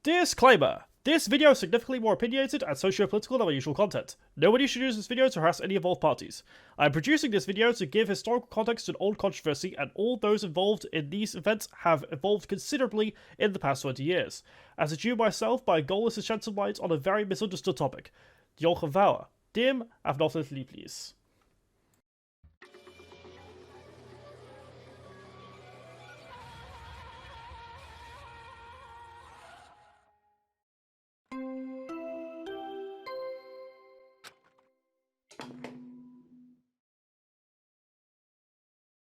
Disclaimer! This video is significantly more opinionated and socio-political than my usual content. Nobody should use this video to harass any involved parties. I am producing this video to give historical context to an old controversy, and all those involved in these events have evolved considerably in the past 20 years. As a Jew myself, my goal is to shed some light on a very misunderstood topic. Diolch yn fawr. Dim afnodlydli, please.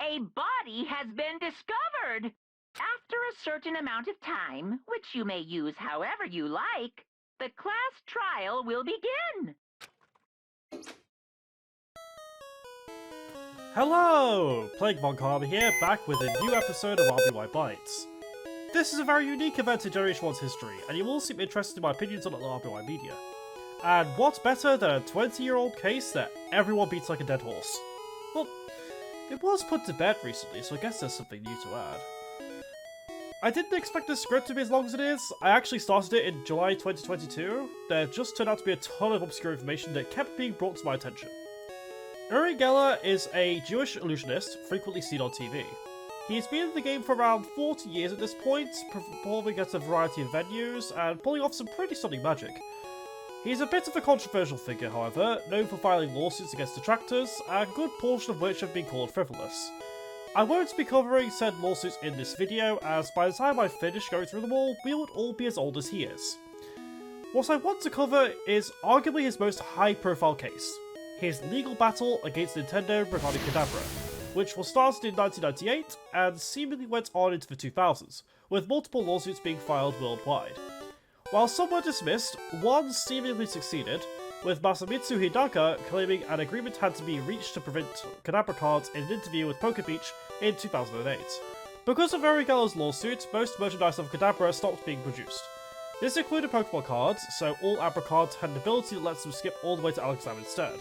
A body has been discovered! After a certain amount of time, which you may use however you like, the class trial will begin. Hello! Plague Von Kagome here, back with a new episode of RBY Bytes. This is a very unique event in Generation 1's history, and you all seem interested in my opinions on RBY media. And what's better than a 20-year-old case that everyone beats like a dead horse? Well, it was put to bed recently, so I guess there's something new to add. I didn't expect the script to be as long as it is. I actually started it in July 2022. There just turned out to be a ton of obscure information that kept being brought to my attention. Uri Geller is a Jewish illusionist frequently seen on TV. He's been in the game for around 40 years at this point, performing at a variety of venues and pulling off some pretty stunning magic. He's a bit of a controversial figure, however, known for filing lawsuits against detractors, a good portion of which have been called frivolous. I won't be covering said lawsuits in this video, as by the time I finish going through them all, we would all be as old as he is. What I want to cover is arguably his most high-profile case, his legal battle against Nintendo regarding Kadabra, which was started in 1998 and seemingly went on into the 2000s, with multiple lawsuits being filed worldwide. While some were dismissed, one seemingly succeeded, with Masamitsu Hidaka claiming an agreement had to be reached to prevent Kadabra cards in an interview with Poker Beach in 2008. Because of Uri Geller's lawsuit, most merchandise of Kadabra stopped being produced. This included Pokemon cards, so all Abra cards had an ability that lets them skip all the way to Alakazam instead.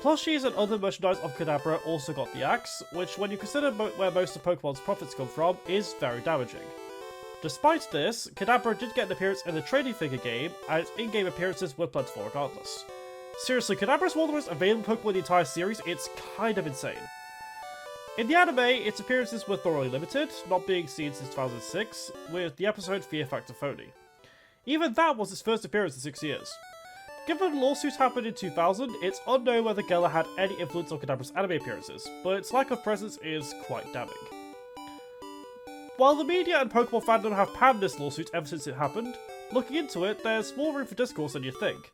Plushies and other merchandise of Kadabra also got the axe, which when you consider where most of Pokemon's profits come from, is very damaging. Despite this, Kadabra did get an appearance in the trading figure game, and its in-game appearances were plentiful regardless. Seriously, Kadabra is one of the most available Pokemon in the entire series, it's kind of insane. In the anime, its appearances were thoroughly limited, not being seen since 2006, with the episode Fear Factor Phony. Even that was its first appearance in 6 years. Given the lawsuit happened in 2000, it's unknown whether Geller had any influence on Kadabra's anime appearances, but its lack of presence is quite damning. While the media and Pokemon fandom have panned this lawsuit ever since it happened, looking into it, there's more room for discourse than you think.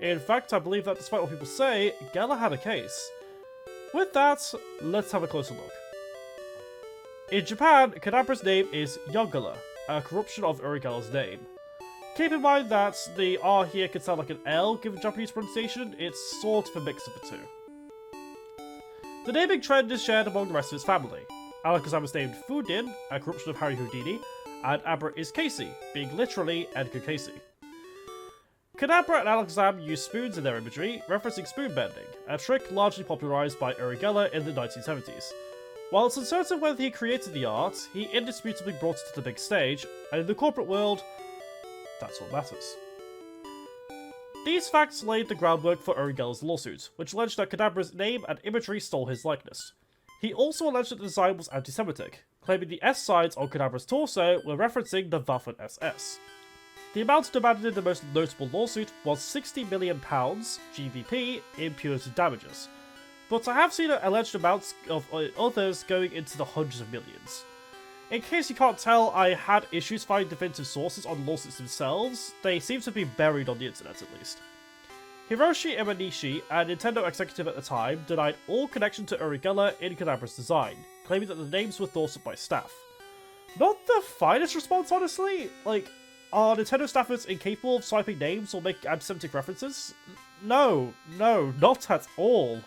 In fact, I believe that despite what people say, Geller had a case. With that, let's have a closer look. In Japan, Kadabra's name is Geller, a corruption of Uri Geller's name. Keep in mind that the R here can sound like an L given Japanese pronunciation, it's sort of a mix of the two. The naming trend is shared among the rest of his family. Alakazam is named Fudin, a corruption of Harry Houdini, and Abra is Casey, being literally Edgar Casey. Kadabra and Alakazam use spoons in their imagery, referencing spoon bending, a trick largely popularised by Uri Geller in the 1970s. While it's uncertain whether he created the art, he indisputably brought it to the big stage, and in the corporate world, that's what matters. These facts laid the groundwork for Uri Geller's lawsuit, which alleged that Kadabra's name and imagery stole his likeness. He also alleged that the design was anti-Semitic, claiming the S sides on Kadabra's torso were referencing the Waffen-SS. The amount demanded in the most notable lawsuit was £60 million GBP in punitive damages, but I have seen alleged amounts of others going into the hundreds of millions. In case you can't tell, I had issues finding definitive sources on the lawsuits themselves. They seem to be buried on the internet at least. Hiroshi Imanishi, a Nintendo executive at the time, denied all connection to Uri Geller in Kadabra's design, claiming that the names were thought up by staff. Not the finest response, honestly. Like, are Nintendo staffers incapable of swiping names or making anti-Semitic references? No, not at all.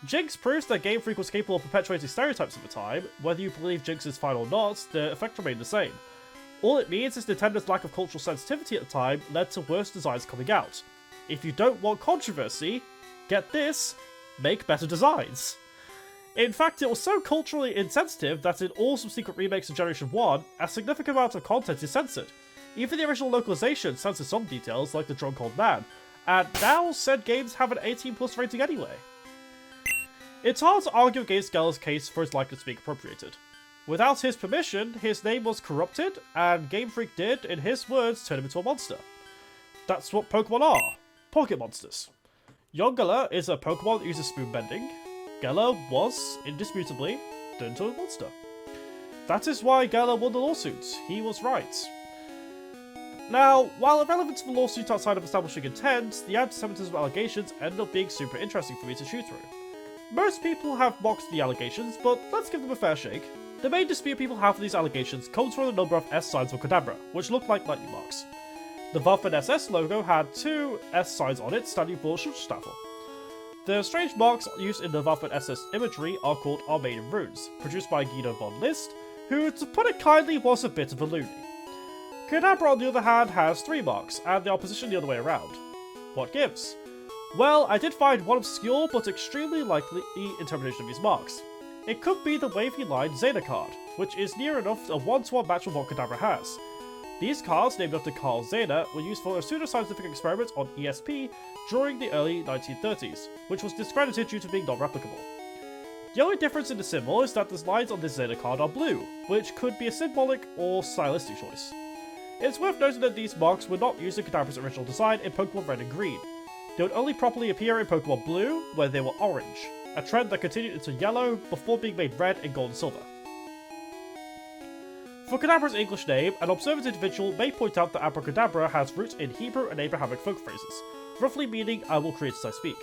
Jinx proves that Game Freak was capable of perpetuating stereotypes at the time. Whether you believe Jinx is fine or not, the effect remained the same. All it means is Nintendo's lack of cultural sensitivity at the time led to worse designs coming out. If you don't want controversy, get this, make better designs. In fact, it was so culturally insensitive that in all subsequent remakes of Generation 1, a significant amount of content is censored. Even the original localization censored some details, like the drunk old man, and now said games have an 18+ rating anyway. It's hard to argue against Geller's case for his likeness being appropriated. Without his permission, his name was corrupted, and Game Freak did, in his words, turn him into a monster. That's what Pokemon are. Pocket monsters. Young Geller is a Pokemon that uses spoon bending. Geller was, indisputably, turned into a monster. That is why Geller won the lawsuit. He was right. Now, while irrelevant to the lawsuit outside of establishing intent, the antisemitism allegations end up being super interesting for me to chew through. Most people have mocked the allegations, but let's give them a fair shake. The main dispute people have for these allegations comes from the number of S signs for Kadabra, which look like lightning marks. The Waffen SS logo had 2 S signs on it, standing for Schutzstaffel. The strange marks used in the Waffen SS imagery are called Armenian runes, produced by Guido von List, who, to put it kindly, was a bit of a loony. Kadabra, on the other hand, has 3 marks, and they are positioned the other way around. What gives? Well, I did find one obscure but extremely likely interpretation of these marks. It could be the wavy line Zeta card, which is near enough a 1-to-1 match of what Kadabra has. These cards, named after Carl Zeta, were used for a pseudoscientific experiment on ESP during the early 1930s, which was discredited due to being non-replicable. The only difference in the symbol is that the lines on this Zeta card are blue, which could be a symbolic or stylistic choice. It's worth noting that these marks were not used in Kadabra's original design in Pokemon Red and Green. They would only properly appear in Pokemon Blue, where they were orange, a trend that continued into Yellow before being made red in Gold and Silver. For Kadabra's English name, an observant individual may point out that Abracadabra has roots in Hebrew and Abrahamic folk phrases, roughly meaning I will create as I speak.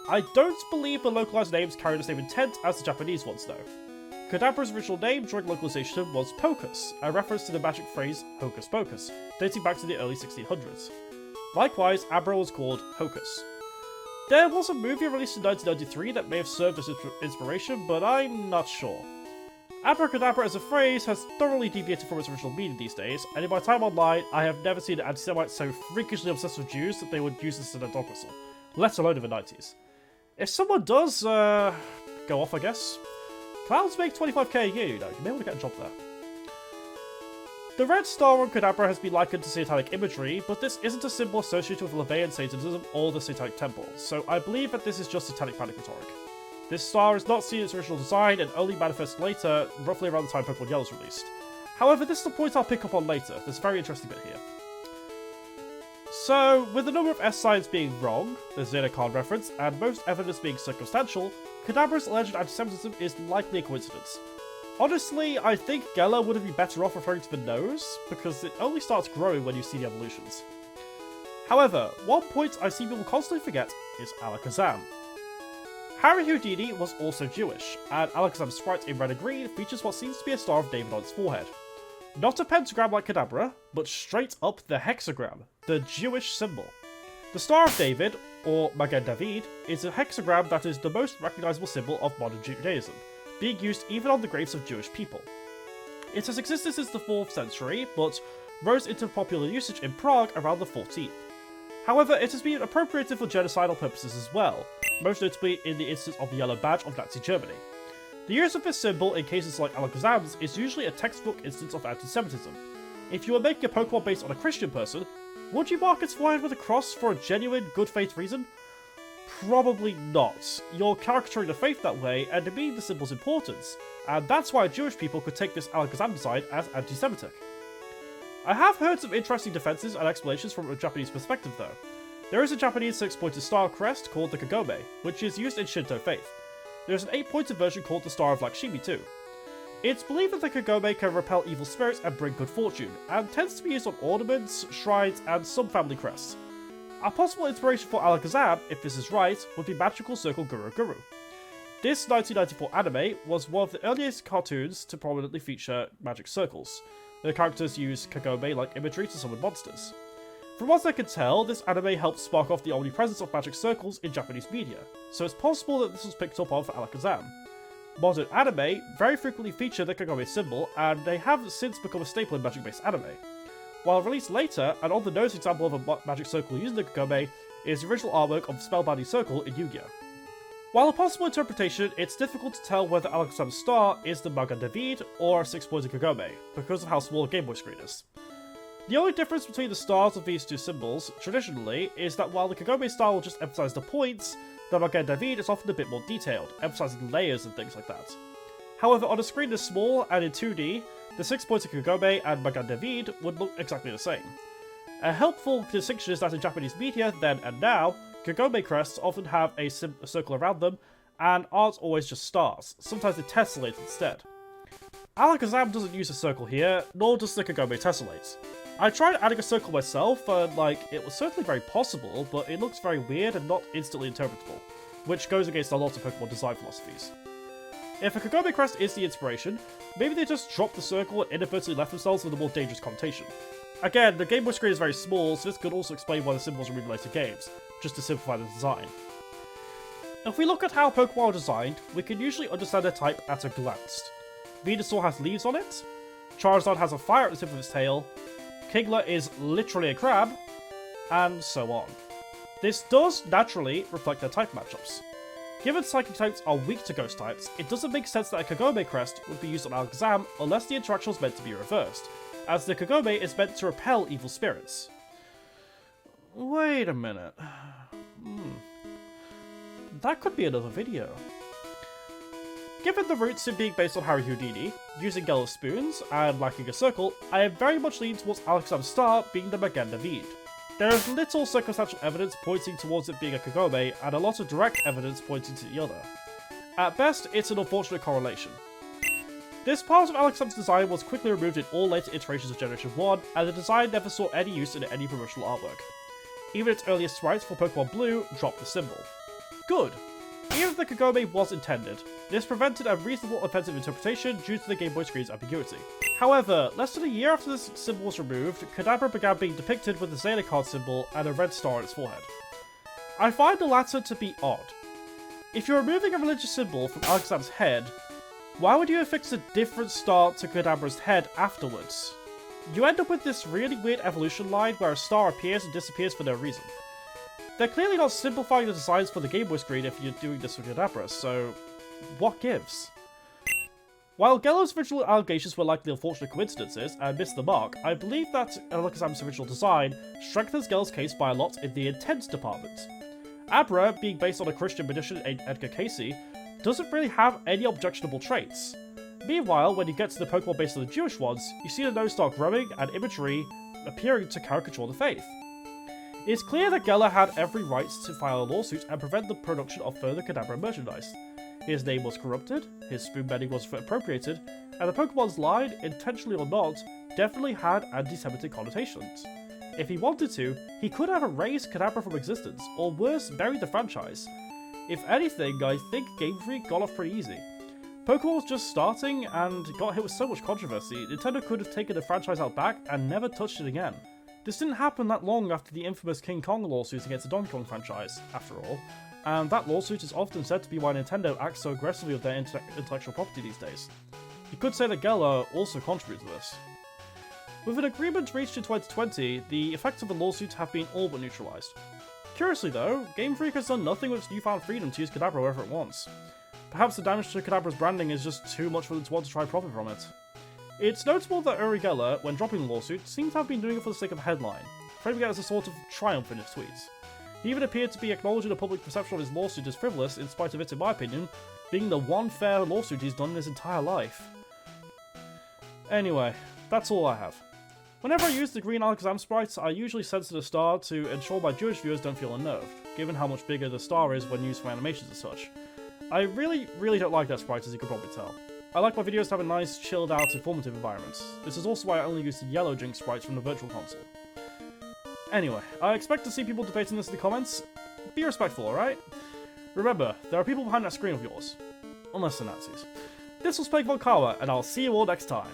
I don't believe the localized names carry the same intent as the Japanese ones though. Kadabra's original name during localization was Pocus, a reference to the magic phrase Hocus Pocus, dating back to the early 1600s. Likewise, Abra was called Hocus. There was a movie released in 1993 that may have served as inspiration, but I'm not sure. Abracadabra as a phrase has thoroughly deviated from its original meaning these days, and in my time online, I have never seen an anti-Semite so freakishly obsessed with Jews that they would use this as a dog whistle, let alone in the 90s. If someone does, go off I guess. Clowns make 25k a year, you know, you may want to get a job there. The red star on Kadabra has been likened to satanic imagery, but this isn't a symbol associated with LaVeyan Satanism or the Satanic Temple, so I believe that this is just satanic panic rhetoric. This star is not seen in its original design and only manifests later, roughly around the time Pokemon Yellow was released. However, this is a point I'll pick up on later, there's a very interesting bit here. So, with the number of S signs being wrong, the Zeta card reference, and most evidence being circumstantial, Kadabra's alleged antisemitism is likely a coincidence. Honestly, I think Geller would have been better off referring to the nose, because it only starts growing when you see the evolutions. However, one point I see people constantly forget is Alakazam. Harry Houdini was also Jewish, and Alakazam's sprite in red and green features what seems to be a Star of David on its forehead. Not a pentagram like Kadabra, but straight up the hexagram, the Jewish symbol. The Star of David, or Magen David, is a hexagram that is the most recognizable symbol of modern Judaism, being used even on the graves of Jewish people. It has existed since the 4th century, but rose into popular usage in Prague around the 14th. However, it has been appropriated for genocidal purposes as well, most notably in the instance of the Yellow Badge of Nazi Germany. The use of this symbol in cases like Alakazam's is usually a textbook instance of antisemitism. If you were making a Pokemon based on a Christian person, would you mark its forehead with a cross for a genuine good faith reason? Probably not. You're caricaturing the faith that way and demeaning the symbol's importance, and that's why Jewish people could take this Alakazam design as anti-Semitic. I have heard some interesting defenses and explanations from a Japanese perspective though. There is a Japanese 6-pointed star crest called the Kagome, which is used in Shinto faith. There is an 8-pointed version called the Star of Lakshmi too. It's believed that the Kagome can repel evil spirits and bring good fortune, and tends to be used on ornaments, shrines, and some family crests. A possible inspiration for Alakazam, if this is right, would be Magical Circle Guru Guru. This 1994 anime was one of the earliest cartoons to prominently feature magic circles. The characters use Kagome-like imagery to summon monsters. From what I can tell, this anime helped spark off the omnipresence of magic circles in Japanese media, so it's possible that this was picked up on for Alakazam. Modern anime very frequently feature the Kagome symbol, and they have since become a staple in magic-based anime. While released later, an on-the-nose example of a magic circle using the Kagome is the original artwork of the Spellbinding Circle in Yu-Gi-Oh! While a possible interpretation, it's difficult to tell whether Alakazam's star is the Magen David or a 6-pointed Kagome, because of how small a Game Boy screen is. The only difference between the styles of these two symbols, traditionally, is that while the Kagome style will just emphasize the points, the Magen David is often a bit more detailed, emphasizing layers and things like that. However, on a screen this small and in 2D, the 6 points of Kagome and Magen David would look exactly the same. A helpful distinction is that in Japanese media, then and now, Kagome crests often have a circle around them, and aren't always just stars. Sometimes they tessellate instead. Alakazam doesn't use a circle here, nor does the Kagome tessellate. I tried adding a circle myself, and it was certainly very possible, but it looks very weird and not instantly interpretable, which goes against a lot of Pokemon design philosophies. If a Kagome crest is the inspiration, maybe they just dropped the circle and inadvertently left themselves with a more dangerous connotation. Again, the Game Boy screen is very small, so this could also explain why the symbols were removed in later games, just to simplify the design. If we look at how Pokemon are designed, we can usually understand their type at a glance. Venusaur has leaves on it, Charizard has a fire at the tip of its tail, Kingler is literally a crab, and so on. This does naturally reflect their type matchups. Given Psychic types are weak to Ghost types, it doesn't make sense that a Kagome crest would be used on Alakazam unless the interaction was meant to be reversed, as the Kagome is meant to repel evil spirits. Wait a minute. That could be another video. Given the roots in being based on Harry Houdini, using Geller's spoons, and lacking a circle, I am very much leaning towards Alakazam's star being the Magen David. There is little circumstantial evidence pointing towards it being a Kagome, and a lot of direct evidence pointing to the other. At best, it's an unfortunate correlation. This part of Alakazam's design was quickly removed in all later iterations of Generation 1, and the design never saw any use in any promotional artwork. Even its earliest sprites for Pokemon Blue dropped the symbol. Good. Even if the Kagome was intended, this prevented a reasonable offensive interpretation due to the Game Boy screen's ambiguity. However, less than a year after this symbol was removed, Kadabra began being depicted with the Xena card symbol and a red star on its forehead. I find the latter to be odd. If you're removing a religious symbol from Alakazam's head, why would you affix a different star to Kadabra's head afterwards? You end up with this really weird evolution line where a star appears and disappears for no reason. They're clearly not simplifying the designs for the Game Boy screen if you're doing this with Kadabra, so what gives? While Geller's original allegations were likely unfortunate coincidences and missed the mark, I believe that Alakazam's original design strengthens Geller's case by a lot in the intent department. Abra, being based on a Christian magician named Edgar Cayce, doesn't really have any objectionable traits. Meanwhile, when you get to the Pokemon based on the Jewish ones, you see the nose start growing and imagery appearing to caricature the faith. It's clear that Geller had every right to file a lawsuit and prevent the production of further Kadabra merchandise. His name was corrupted, his spoon bending was appropriated, and the Pokemon's line, intentionally or not, definitely had anti-Semitic connotations. If he wanted to, he could have erased Kadabra from existence, or worse, buried the franchise. If anything, I think Game Freak got off pretty easy. Pokemon was just starting and got hit with so much controversy, Nintendo could have taken the franchise out back and never touched it again. This didn't happen that long after the infamous King Kong lawsuit against the Donkey Kong franchise, after all, and that lawsuit is often said to be why Nintendo acts so aggressively with their intellectual property these days. You could say that Geller also contributed to this. With an agreement reached in 2020, the effects of the lawsuit have been all but neutralised. Curiously though, Game Freak has done nothing with its newfound freedom to use Kadabra wherever it wants. Perhaps the damage to Kadabra's branding is just too much for them to want to try and profit from it. It's notable that Uri Geller, when dropping the lawsuit, seems to have been doing it for the sake of a headline, framing it as a sort of triumph in his tweets. He even appeared to be acknowledging the public perception of his lawsuit as frivolous, in spite of it, in my opinion, being the one fair lawsuit he's done in his entire life. Anyway, that's all I have. Whenever I use the green Alakazam sprites, I usually censor the star to ensure my Jewish viewers don't feel unnerved, given how much bigger the star is when used for animations and such. I really don't like that sprite, as you can probably tell. I like my videos to have a nice, chilled out, informative environment. This is also why I only use the yellow Jinx sprites from the Virtual Console. Anyway, I expect to see people debating this in the comments. Be respectful, alright? Remember, there are people behind that screen of yours. Unless they're Nazis. This was Plague Von Kawa, and I'll see you all next time.